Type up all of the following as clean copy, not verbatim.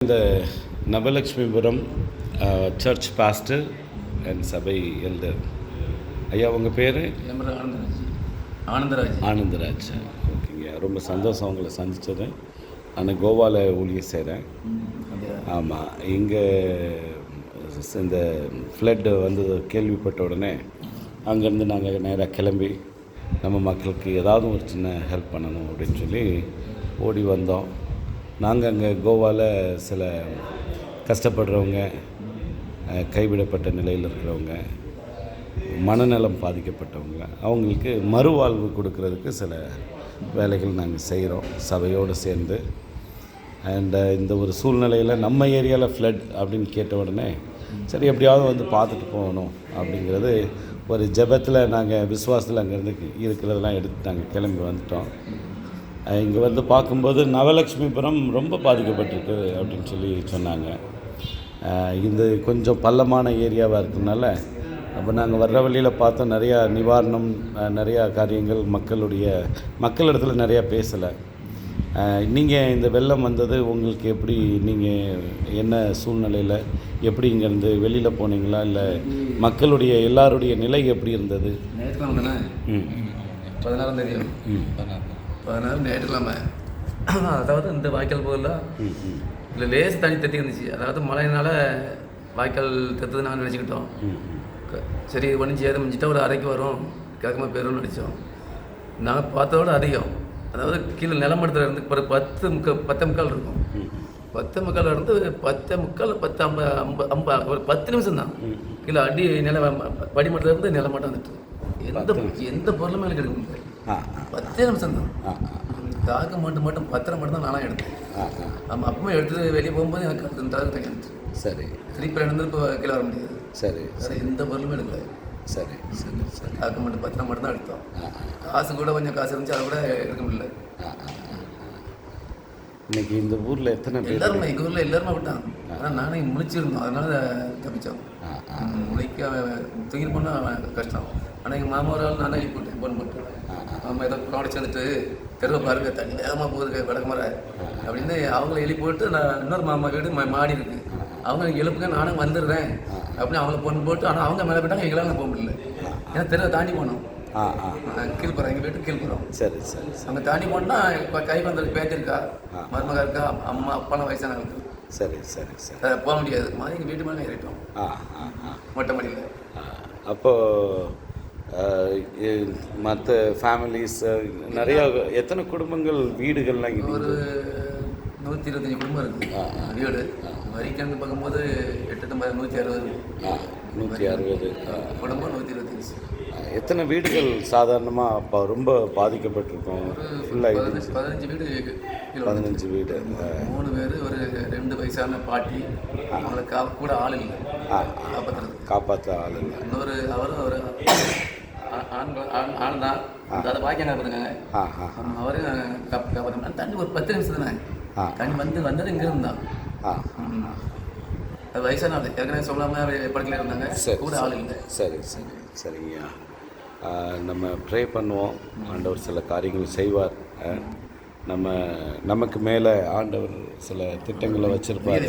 இந்த நவலக்ஷ்மிபுரம் search pastor and சபை elder. ஐயா உங்கள் பேர்? ஆனந்தராஜ். ஓகேங்க, ரொம்ப சந்தோஷம் உங்களை சந்தித்தது. நான் கோவாவில் ஊழியர் செய்கிறேன். ஆமாம், இங்கே இந்த ஃப்ளட்டு வந்து கேள்விப்பட்ட உடனே அங்கேருந்து நாங்கள் நேராக கிளம்பி நம்ம மக்களுக்கு ஏதாவது ஒரு சின்ன ஹெல்ப் பண்ணணும் அப்படின்னு சொல்லி ஓடி வந்தோம். நாங்கள் அங்கே கோவாவில் சில கஷ்டப்படுறவங்க, கைவிடப்பட்ட நிலையில் இருக்கிறவங்க, மனநலம் பாதிக்கப்பட்டவங்க, அவங்களுக்கு மறுவாழ்வு கொடுக்கறதுக்கு சில வேலைகள் நாங்கள் செய்கிறோம் சபையோடு சேர்ந்து. அண்ட் இந்த ஒரு சூழ்நிலையில் நம்ம ஏரியாவில் ஃப்ளட் அப்படின்னு கேட்ட உடனே சரி எப்படியாவது வந்து பார்த்துட்டு போகணும் அப்படிங்கிறது ஒரு ஜெபத்தில் நாங்கள் விசுவாசத்தில் அங்கேருந்து இருக்கிறதெல்லாம் எடுத்து நாங்கள் கிளம்பி வந்துட்டோம். இங்கே வந்து பார்க்கும்போது நவலக்ஷ்மிபுரம் ரொம்ப பாதிக்கப்பட்டிருக்கு அப்படின்னு சொல்லி சொன்னாங்க. இது கொஞ்சம் பள்ளமான ஏரியாவாக இருக்கிறதுனால அப்போ நாங்கள் வர்ற வழியில் பார்த்தோம் நிறையா நிவாரணம், நிறையா காரியங்கள் மக்களிடத்துல நிறையா பேசலை. நீங்கள் இந்த வெள்ளம் வந்தது உங்களுக்கு எப்படி, நீங்கள் என்ன சூழ்நிலையில் எப்படி இங்கேருந்து வெளியில் போனீங்களா, இல்லை மக்களுடைய எல்லாருடைய நிலை எப்படி இருந்தது? ஞாயிற்றுக்கிழமை 16 ஞாயிற்றுக்கிழமை. அதாவது இந்த வாய்க்கால் போகலாம் இல்லை லேஸ் தண்ணி தட்டி இருந்துச்சு. அதாவது மழையினால் வாய்க்கால் தத்துது நாங்கள் நினச்சிக்கிட்டோம். சரி ஒன்று ஏதோ முடிஞ்சிட்டா ஒரு அரைக்கு வரும், கிழக்கமாக போயிடும்னு நினச்சோம். நாங்கள் பார்த்ததோட அதிகம். அதாவது கீழே நிலமட்டத்தில் இருந்து ஒரு 10 முக்கால் இருக்கும். 10 முக்கால் இருந்து 10 ஒரு 10 நிமிஷம் தான் கீழே அடி படிமட்டத்தில் இருந்து நிலமட்டம் வந்துட்டு எந்த பொருளுமே எனக்கு எடுக்க முடியாது. 10 நிமிஷம் தான். தாக்கு மட்டும் 10 மட்டும் தான் நானாக எடுத்தேன். அப்பவுமே எடுத்துகிட்டு வெளியே போகும்போது எனக்கு அந்த தாக்கு தைக்கிட்டு சரி திருப்பி இருந்து இப்போ கீழே வர முடியாது. சரி எந்த பொருளுமே எடுக்கல. சரி தாக்கு மட்டும் 10 மட்டும் தான் எடுத்தோம். காசு கூட கொஞ்சம் காசு இருந்துச்சு, அதை கூட எடுக்க முடியல. இன்னைக்கு இந்த ஊரில் எத்தனை பேர்? எல்லாருமே எங்கள் ஊரில் எல்லாருமே விட்டான். ஆனால் நானே முழிச்சிருந்தோம், அதனால தப்பிச்சோம். முழிக்க தூங்கிட்டு போனால் கஷ்டம். ஆனால் எங்கள் மாமா ஒரு ஆள் நான் எழுப்பி போட்டேன், ஃபோன் போட்டு மாமா ஏதோ காவடி சேர்ந்துட்டு தெருவை பாருங்க தண்ணி வேகமாக போகுது வடக்குமரை அப்படின்னு அவங்கள எழுப்பி போட்டு, நான் இன்னொரு மாமா வீடு மாடி இருக்குது, அவங்க எழுப்புங்க நானும் வந்துடுறேன் அப்படின்னு அவங்கள ஃபோன் போட்டு. ஆனால் அவங்க மேலே போயிட்டாங்க, எங்களால் போக முடியல. ஏன்னா தெருவை தாண்டி போனோம். கீழ்ப்புறம் எங்கள் வீட்டுக்கு கீழ்ப்புறம். சரி அங்கே தாண்டி போனால் இப்போ கை வந்தது பேத்திருக்கா, மருமகா இருக்கா, அம்மா அப்பாலாம் வயசானவங்களுக்கு. சரி போக முடியாது. மாதிரி எங்கள் வீட்டு மேலே ஏறிட்டோம் மொட்டை மாடியில். அப்போது மற்ற ஃபேமிலிஸ் நிறையா, எத்தனை குடும்பங்கள் வீடுகள்லாம் இங்கே? ஒரு 125 குடும்பம் இருக்குது வீடு. வரிக்கிழந்து பார்க்கும்போது 160 குடும்பம் 125. எத்தனை வீடுகள் சாதாரணமாக அப்போ ரொம்ப பாதிக்கப்பட்டிருக்கோம்? ஃபுல்லாக 15 வீடு. 15 வீடு. 3 பேர், ஒரு 2 வயசான பாட்டி, அவங்களுக்கு கூட ஆள் இல்லை, காப்பாற்ற ஆள் இல்லை. இன்னொரு அவரும் ஒரு ஆள் தான், அதை பாக்கியம் காப்பாற்றுங்க. அவரும் காப்பாற்ற தண்ணி ஒரு 10 நிமிஷம் தானே தண்ணி வந்தது இங்கே இருந்தான். அது வயசான ஆள், ஏற்கனவே சொல்லாமல் படத்தில் இருந்தாங்க, கூட ஆள் இல்லை. சரிங்கய்யா, நம்ம ப்ரே பண்ணுவோம். ஆண்டவர் சில காரியங்கள் செய்வார். நமக்கு மேலே ஆண்டவர் சில திட்டங்களை வச்சுருப்பார்.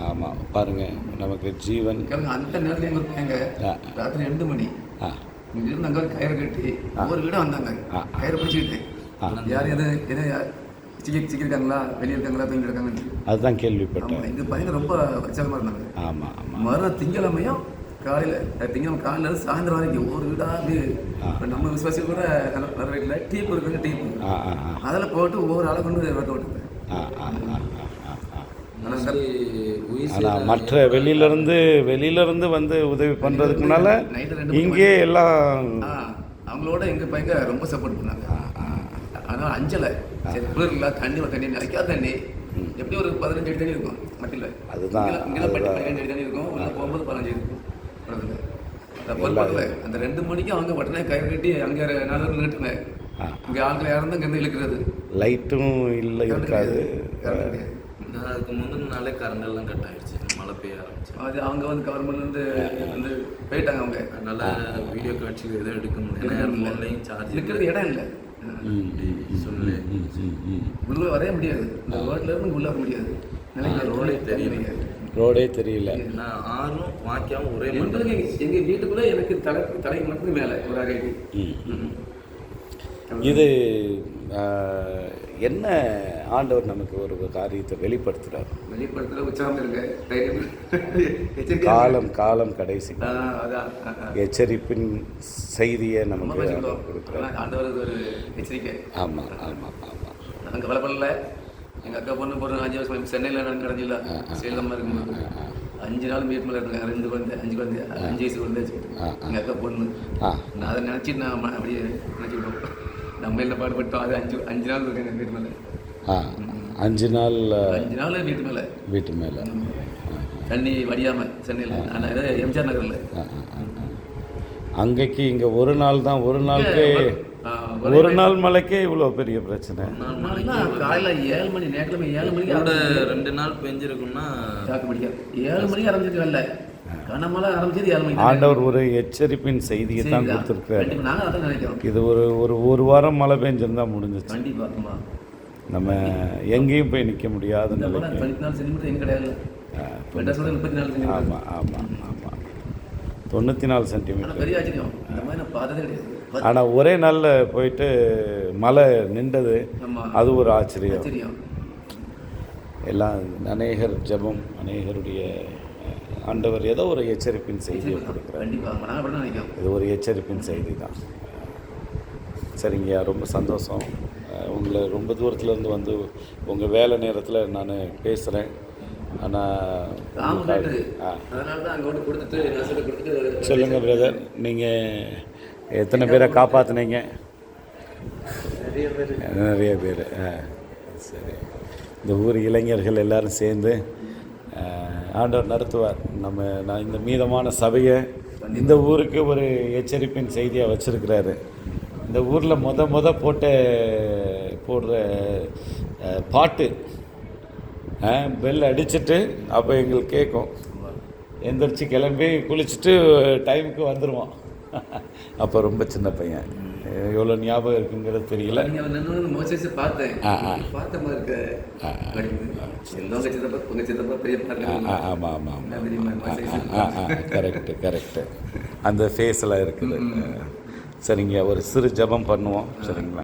ஆமாம், பாருங்கள், நமக்கு ஜீவன். அந்த நேரத்தில் இருப்பாங்க ராத்திரி 2 மணி இங்கிருந்து அங்கே கயிறு கட்டி ஒவ்வொரு வீடும் வந்தாங்க, கயிறு பிடிச்சிக்கிட்டு யார் எது சிக்கிருக்காங்களா, வெளியே இருக்காங்களா, தூங்கி இருக்காங்க. அதுதான் கேள்விப்பட்டேன். இது பையன் ரொம்ப உற்சாகமாக இருந்தாங்க. மறு திங்கக்கிழமையும் காலையில் காலையில் சாயந்தரம் வரைக்கும் ஒரு வீடாக அப்படி நம்ம விசுவாசிகள் கூட நிறைய வீட்டில் டீப் இருக்குங்க, டீப்பு அதில் போட்டு ஒவ்வொரு ஆளை கொண்டு வெட்ட விட்டுருந்தேன். மற்ற வெளியிலேருந்து வந்து உதவி பண்ணுறதுக்குனால இங்கே எல்லாம் அவங்களோட எங்கள் பையன் ரொம்ப சப்போர்ட் பண்ணாங்க. ஆனால் அஞ்சலை, சரி குளிர்ல தண்ணி நினைக்காத தண்ணி எப்படி ஒரு 15 அடி தண்ணி இருக்கும் மட்டியில். அதுதான் இங்கே 15 அடி தண்ணி இருக்கும், உள்ள போகும்போது 15 இருக்கும். அந்த 2 மணிக்கு அவங்க உடனே கயிறு கட்டி அங்கே நாலு நின்றுட்டுங்க. இங்கே ஆட்கள் யாரும் இங்கேருந்து இழுக்கிறது, லைட்டும் இல்லை, இருக்காது. அதுக்கு முந்தின நாளே கரண்ட் எல்லாம் கட் ஆகிடுச்சு, மழை பெய்ய ஆரம்பிச்சு. அது அவங்க வந்து கவர்மெண்ட்லேருந்து வந்து போயிட்டாங்க. அவங்க நல்லா வீடியோ காட்சி எதுவும் எடுக்க முடியாது, ஃபோன்லையும் சார்ஜ் இருக்கிறது இடம் இல்லை. சொல்லு உள்ளே வரவே முடியாது, இந்த ரோட்டில் இருந்து உள்ளே வர முடியாது. ரோடே தெரியல. ரோடே தெரியல. நான் ஆறும் வாக்கியாவும் ஒரே மண்டலம். எங்களுக்கு எங்கள் வீட்டுக்குள்ளே எனக்கு தலை மட்டும் மேலே ஒரு அரை அடி. இது என்ன ஆண்டவர் நமக்கு ஒரு காரியத்தை வெளிப்படுத்துகிறார். வெளிப்படுத்துகிற உற்சாகம் இருக்கு. காலம் கடைசி அதான் எச்சரிப்பின் செய்தியை நமக்கு கொடுக்குறார். ஆண்டவர் ஒரு எச்சரிக்கை. ஆமாம் ஆமாம் ஆமாம். நாங்கள் கவலைப்படல. எங்கள் அக்கா பொண்ணு போகிற 5 வருஷம் சென்னையில் நான் கிடஞ்சில்ல சேலமாக இருக்கும்போது 5 நாள் வீட்டு மேலே இருந்தேன். 2 குழந்தை 5 குழந்தை 5 வயசு குழந்தை வச்சுக்கிட்டு எங்கள் அக்கா பொண்ணு. நான் அதை நினச்சி நான் அப்படியே நினச்சி விடுவோம். நம்ம என்ன பாடுபட்டோம். அது 5 நாள் இருக்கேன் எங்கள் வீட்டு மேலே. 5 நாள் வீட்டு மேலே தண்ணி வடியாமல் சென்னையில். ஆனால் எம்ஜிஆர் நகரில் அங்கேக்கு இங்கே ஒரு நாள் தான். ஒரு நாளுக்கு ஒரு நாள் மழைக்கே இவ்வளோ பெரிய பிரச்சனை. காலையில் 7 மணி நேரத்தில் 7 மணிக்கு 2 நாள் பெஞ்சிருக்குன்னா சாக்கு பிடிக்காது. 7 மணிக்கு ஆரம்பிச்சிருக்கல. கனமழை ஆரம்பிச்சது 7 மணிக்கு. ஆண்டவர் ஒரு எச்சரிப்பின் செய்தியை தான் கொடுத்துருக்காரு. நாங்கள் அதான் நினைக்கிறோம். இது ஒரு வாரம் மழை பெஞ்சிருந்தா முடிஞ்சிச்சு. கண்டிப்பாக நம்ம எங்கேயும் போய் நிற்க முடியாத நிலை. 24 சென்டிமீட்டர் எங்க கிடையாது. 34 சென்டிமீட்டர். ஆமாம் ஆமாம் ஆமாம் 94 சென்டிமீட்டர். பெரிய ஆச்சரியம். இந்த மாதிரி நான் பார்த்ததே கிடையாது. ஆனால் ஒரே நாளில் போயிட்டு மழை நின்றது. அது ஒரு ஆச்சரியம். எல்லாம் அநேகர் ஜெபம், அநேகருடைய ஆண்டவர் ஏதோ ஒரு எச்சரிப்பின் செய்தியை கொடுக்குறார். இது ஒரு எச்சரிப்பின் செய்தி தான். சரிங்கய்யா, ரொம்ப சந்தோஷம். உங்களை ரொம்ப தூரத்துலேருந்து வந்து உங்கள் வேலை நேரத்தில் நான் பேசுகிறேன். ஆனால் சொல்லுங்கள் பிரதர், நீங்கள் எத்தனை பேரை காப்பாற்றினீங்க? நிறைய பேர். சரி, இந்த ஊர் இளைஞர்கள் எல்லோரும் சேர்ந்து ஆண்டவர் நடத்துவார். நான் இந்த மீதமான சபையை இந்த ஊருக்கு ஒரு எச்சரிப்பின் செய்தியாக வச்சுருக்கிறாரு. இந்த ஊரில் போடுற பாட்டு பெல் அடிச்சுட்டு அப்போ எங்களுக்கு கேட்கும். எந்திரிச்சு கிளம்பி குளிச்சுட்டு டைமுக்கு வந்துடுவோம். அப்போ ரொம்ப சின்ன பையன், எவ்வளோ ஞாபகம் இருக்குங்கிறது தெரியல. ஆமாம் ஆமாம் கரெக்டு. அந்த ஃபேஸெல்லாம் இருக்குது. சரிங்க, ஒரு சிறு ஜெபம் பண்ணுவோம். சரிங்களா?